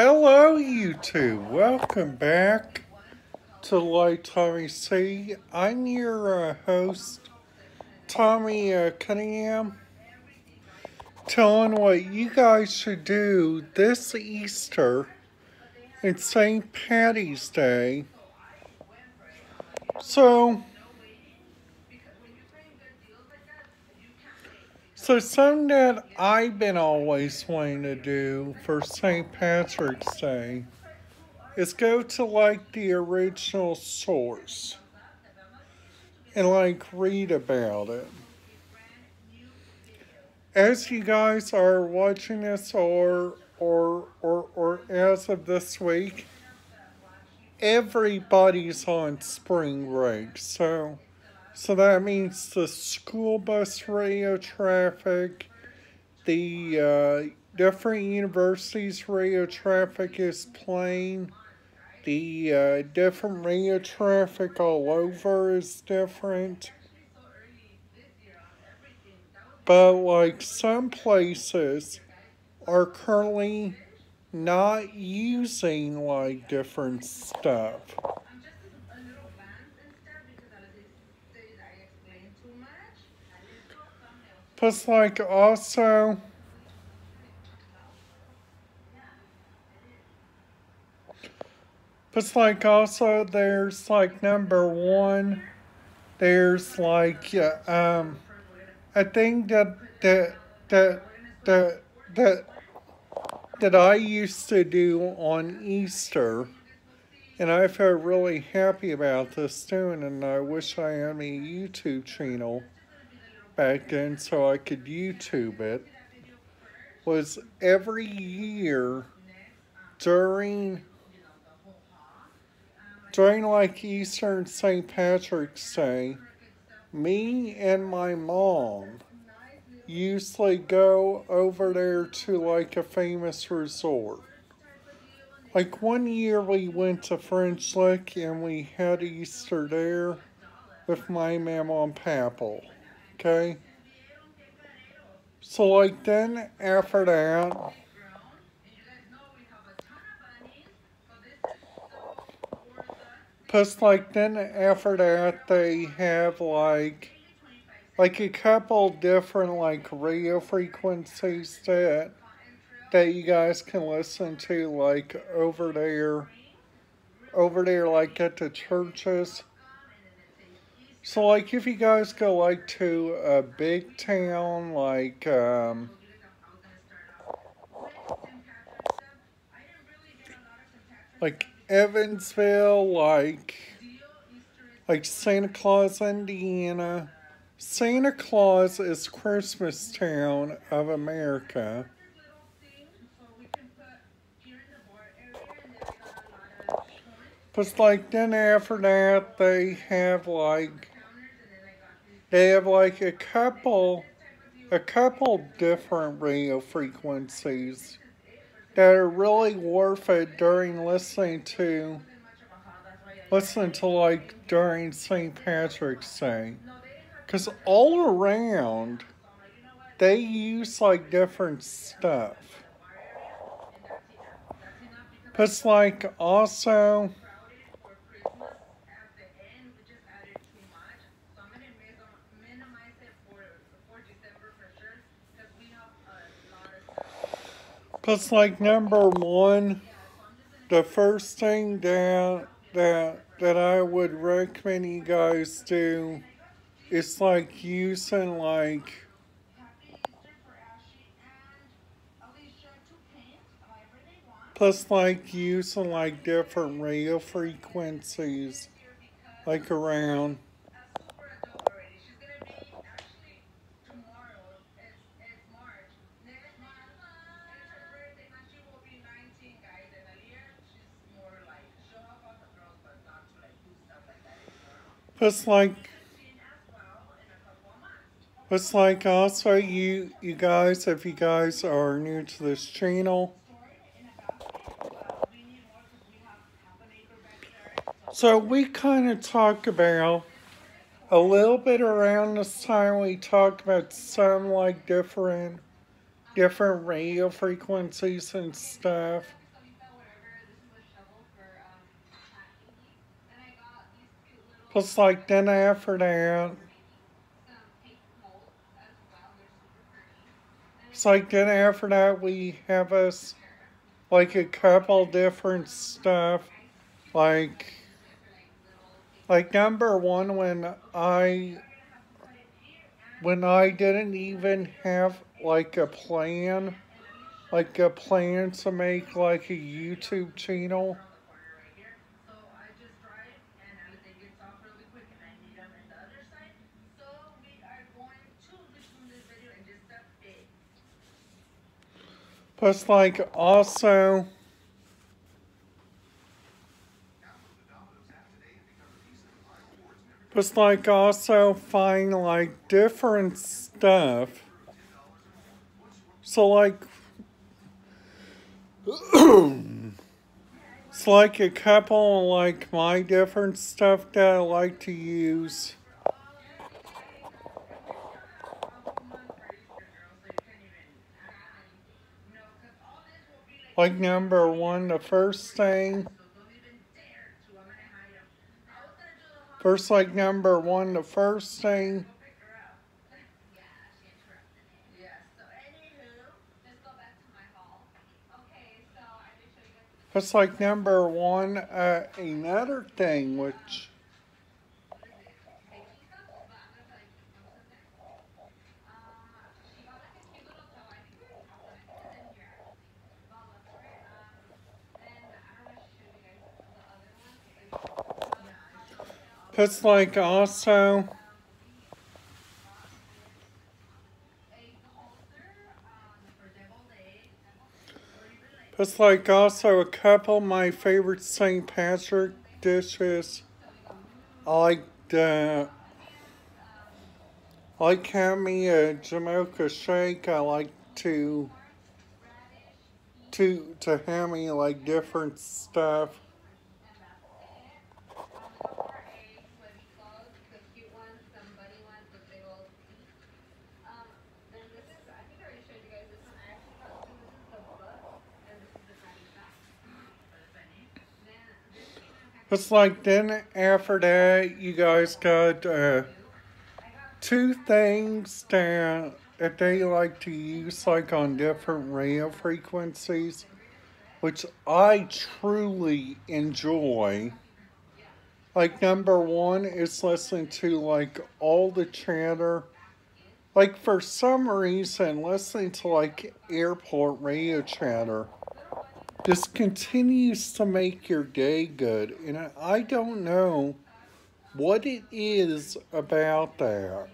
Hello, YouTube. Welcome back to Light Tommy C. I'm your host, Tommy Cunningham, telling what you guys should do this Easter and St. Patty's Day. So something that I've been always wanting to do for St. Patrick's Day is go to the original source and read about it. As you guys are watching this or as of this week, everybody's on spring break. So that means the school bus radio traffic, the different universities radio traffic is playing. The different radio traffic all over is different. But some places are currently not using different stuff. Plus also there's number one, there's I think that I used to do on Easter, and I felt really happy about this doing, and I wish I had a YouTube channel back then so I could YouTube it, was every year during Easter and St. Patrick's Day, me and my mom usually go over there to a famous resort. One year we went to French Lick and we had Easter there with my mama and papa. Okay? So then after that, they have a couple different radio frequencies that you guys can listen to over there at the churches. So if you guys go to a big town Evansville, Santa Claus, Indiana. Santa Claus is Christmas town of America. But then after that they have a couple different radio frequencies that are really worth it during listening to during St. Patrick's Day. Because all around, they use different stuff. But also, number one, the first thing that I would recommend you guys do is using using different radio frequencies around. But also you guys, if you guys are new to this channel, so we kind of talk about a little bit around this time. We talk about some different radio frequencies and stuff. Plus, like, then after that, it's like, then after that, we have us, like, a couple different stuff. Like, number one, when I didn't even have, like, a plan to make, like, a YouTube channel. Plus, like, also find, like, different stuff. So, like, it's like a couple, like, my different stuff that I like to use. Like, number one, the first thing. Like, number one, the first thing. That's like number one. Another thing, which it's like also. It's like also a couple of my favorite St. Patrick dishes. I like having me a Jamaica shake. I like to have me like different stuff. It's like then after that you guys got two things that they like to use like on different radio frequencies, which I truly enjoy. Like number one is listening to like all the chatter. Like for some reason, listening to like airport radio chatter just continues to make your day good. And I don't know what it is about that.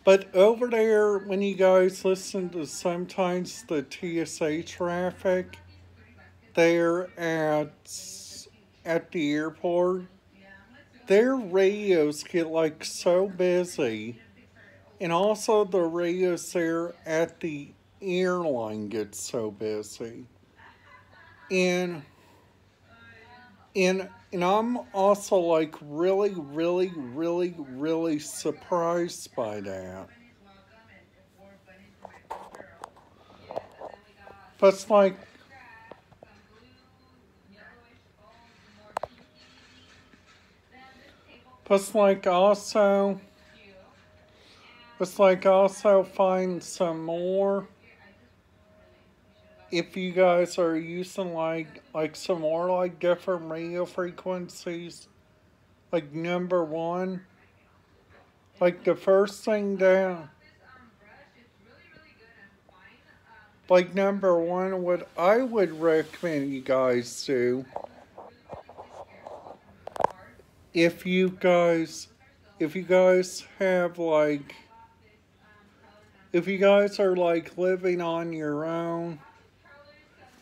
But over there, when you guys listen to sometimes the TSA traffic there at the airport, their radios get like so busy, and also the radios there at the airline get so busy, and and I'm also like really, really, really, really surprised by that. But it's like also find some more if you guys are using like some more like different radio frequencies. Like number one, like the first thing down. Like number one, what I would recommend you guys do if you guys have like if you guys are like living on your own,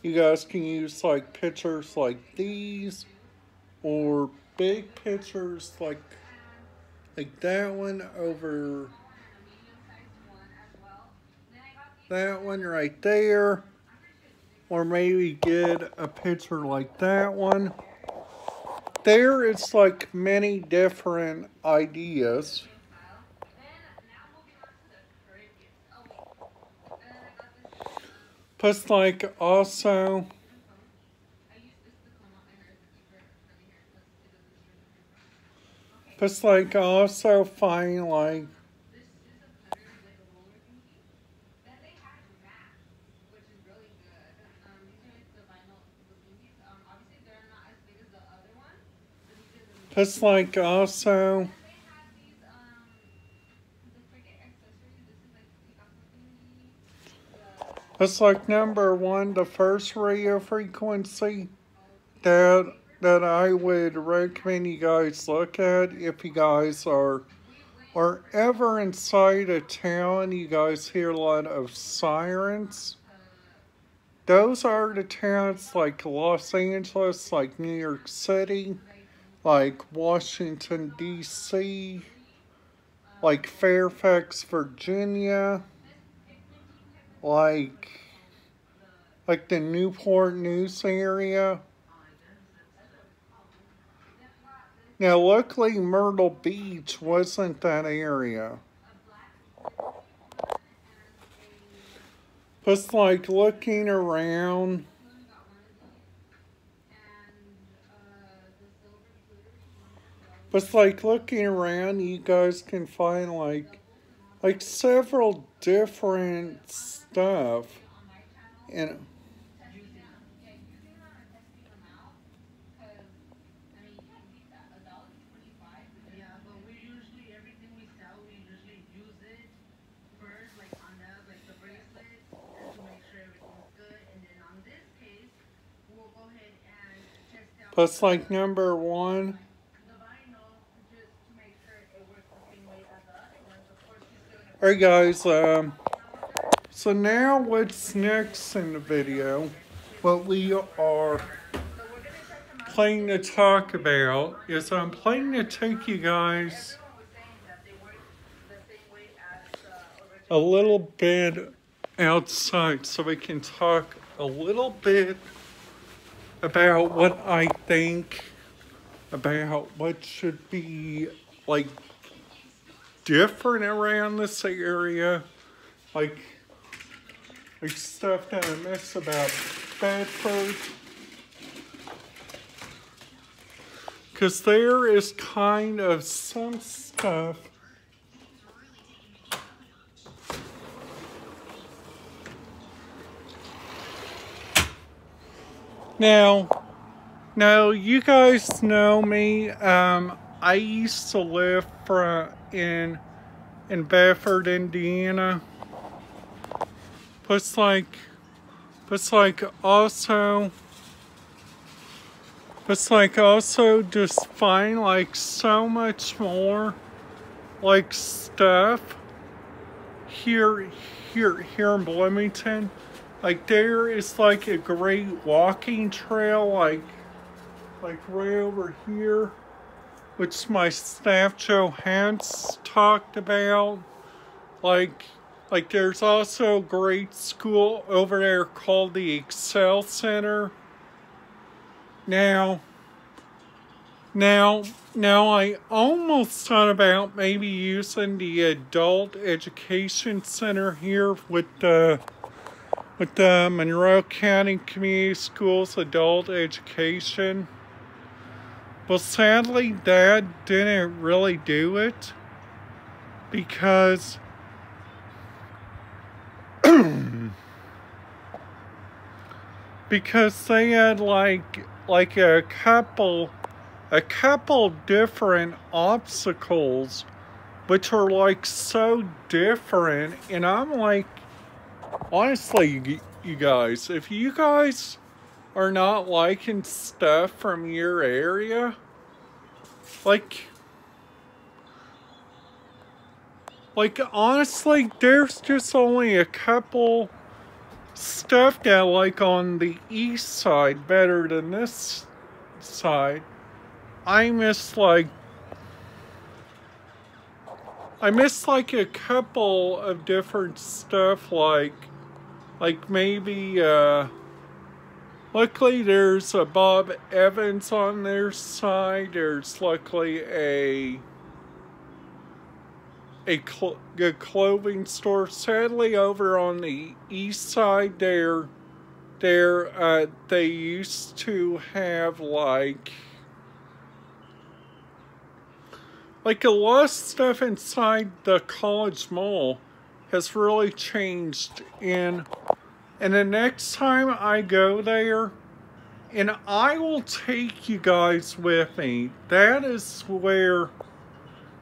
you guys can use like pictures like these or big pictures like that one over that one right there, or maybe get a picture like that one. There it's like many different ideas. Plus like also But like also find like It's like also, it's like number one, the first radio frequency that I would recommend you guys look at if you guys are ever inside a town, you guys hear a lot of sirens. Those are the towns like Los Angeles, like New York City, like Washington, D.C., like Fairfax, Virginia, like the Newport News area. Now, luckily, Myrtle Beach wasn't that area. Just like looking around, you guys can find like several different stuff. And plus like number one. Alright guys, so now what's next in the video, what we are planning to talk about is I'm planning to take you guys a little bit outside so we can talk a little bit about what I think about what should be like different around this area, like stuff that I miss about Bedford, because there is kind of some stuff now you guys know me. I used to live in Bedford, Indiana. But also just find like so much more like stuff here in Bloomington. Like there is like a great walking trail like right over here, which my staff Joe Hans talked about. Like there's also a great school over there called the Excel Center. Now I almost thought about maybe using the Adult Education Center here with the Monroe County Community Schools Adult Education. Well, sadly, Dad didn't really do it because they had like a couple different obstacles which are like so different, and I'm like, honestly, you guys, if you guys are not liking stuff from your area, like honestly, there's just only a couple stuff that like on the east side better than this side. I miss like a couple of different stuff like maybe luckily there's a Bob Evans on their side. There's luckily a good clothing store. Sadly, over on the east side there they used to have like Like a lot of stuff inside the college mall has really changed and the next time I go there, and I will take you guys with me. That is where,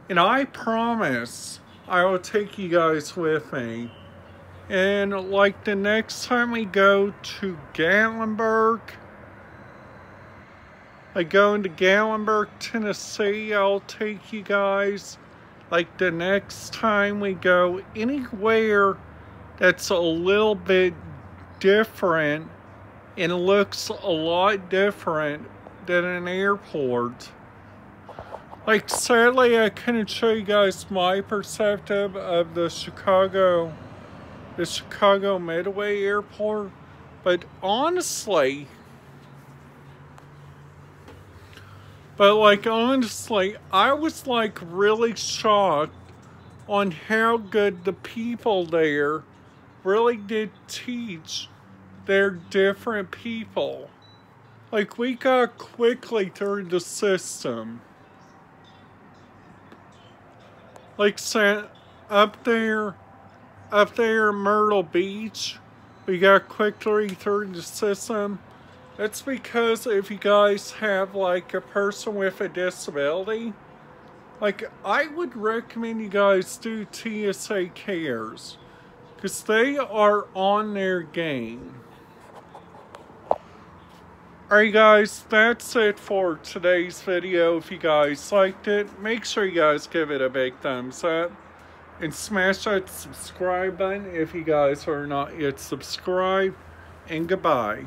and I promise I will take you guys with me. And like the next time we go to Gatlinburg, like going to Gatlinburg, Tennessee, I'll take you guys. Like the next time we go anywhere that's a little bit different and looks a lot different than an airport. Like sadly I couldn't show you guys my perspective of the Chicago Midway Airport, but honestly, I was like really shocked on how good the people there really did teach their different people. Like we got quickly through the system. Like up there in Myrtle Beach, we got quickly through the system. That's because if you guys have like a person with a disability, like I would recommend you guys do TSA Cares, because they are on their game. Alright guys, that's it for today's video. If you guys liked it, make sure you guys give it a big thumbs up. And smash that subscribe button if you guys are not yet subscribed. And goodbye.